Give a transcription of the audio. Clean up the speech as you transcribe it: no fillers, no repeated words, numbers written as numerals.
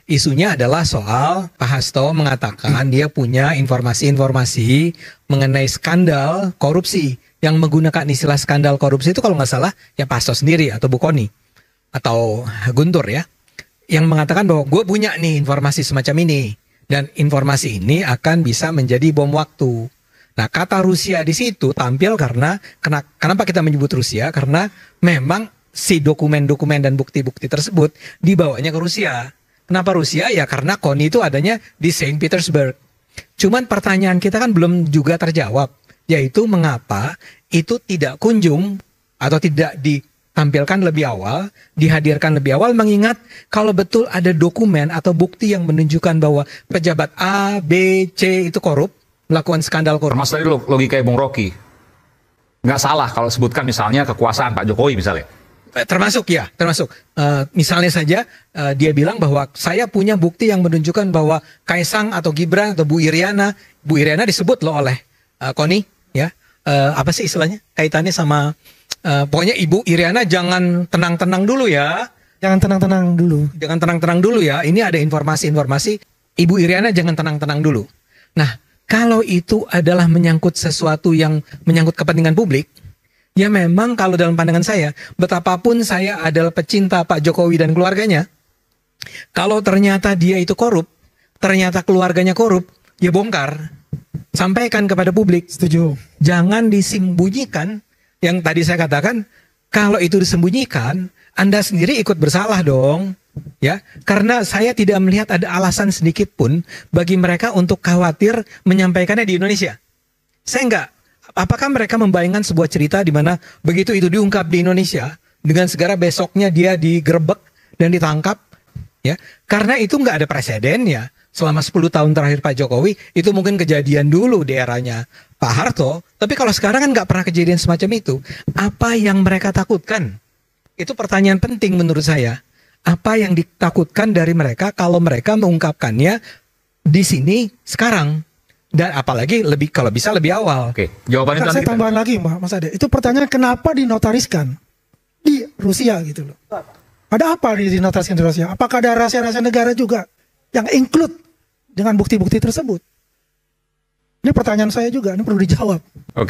Isunya adalah soal Pak Hasto mengatakan dia punya informasi-informasi mengenai skandal korupsi. Yang menggunakan istilah skandal korupsi itu kalau nggak salah ya Pak Hasto sendiri atau Bu Kony atau Guntur ya. Yang mengatakan bahwa gue punya nih informasi semacam ini. Dan informasi ini akan bisa menjadi bom waktu. Nah, kata Rusia di situ tampil karena kenapa kita menyebut Rusia? Karena memang si dokumen-dokumen dan bukti-bukti tersebut dibawanya ke Rusia. Kenapa Rusia? Ya karena Kony itu adanya di Saint Petersburg. Cuman pertanyaan kita kan belum juga terjawab, yaitu mengapa itu tidak kunjung atau tidak ditampilkan lebih awal, dihadirkan lebih awal, mengingat kalau betul ada dokumen atau bukti yang menunjukkan bahwa pejabat A, B, C itu korup, melakukan skandal korupsi. Mas tadi logika Bung Rocky, nggak salah kalau sebutkan misalnya kekuasaan Pak Jokowi misalnya. Termasuk ya, termasuk. Misalnya saja dia bilang bahwa saya punya bukti yang menunjukkan bahwa Kaisang atau Gibran atau Bu Iriana disebut loh oleh Kony, ya. Apa sih istilahnya? Kaitannya sama pokoknya Ibu Iriana jangan tenang-tenang dulu ya. Jangan tenang-tenang dulu. Jangan tenang-tenang dulu ya. Ini ada informasi-informasi Ibu Iriana jangan tenang-tenang dulu. Nah, kalau itu adalah menyangkut sesuatu yang menyangkut kepentingan publik, ya memang kalau dalam pandangan saya, betapapun saya adalah pecinta Pak Jokowi dan keluarganya, kalau ternyata dia itu korup, ternyata keluarganya korup, ya bongkar. Sampaikan kepada publik. Setuju. Jangan disembunyikan. Yang tadi saya katakan, kalau itu disembunyikan, Anda sendiri ikut bersalah dong. Ya, karena saya tidak melihat ada alasan sedikit pun bagi mereka untuk khawatir menyampaikannya di Indonesia. Saya enggak. Apakah mereka membayangkan sebuah cerita di mana begitu itu diungkap di Indonesia, dengan segera besoknya dia digerebek dan ditangkap? Ya, karena itu nggak ada presiden ya. Selama 10 tahun terakhir Pak Jokowi, itu mungkin kejadian dulu di eranya Pak Harto. Tapi kalau sekarang kan nggak pernah kejadian semacam itu. Apa yang mereka takutkan? Itu pertanyaan penting menurut saya. Apa yang ditakutkan dari mereka kalau mereka mengungkapkannya di sini sekarang? Dan apalagi lebih kalau bisa lebih awal. Oke, jawabannya Saya tambahan lagi Mas Ade. Itu pertanyaan kenapa dinotariskan di Rusia gitu loh. Ada apa dinotariskan di Rusia? Apakah ada rahasia-rahasia negara juga yang include dengan bukti-bukti tersebut? Ini pertanyaan saya juga, ini perlu dijawab. Oke.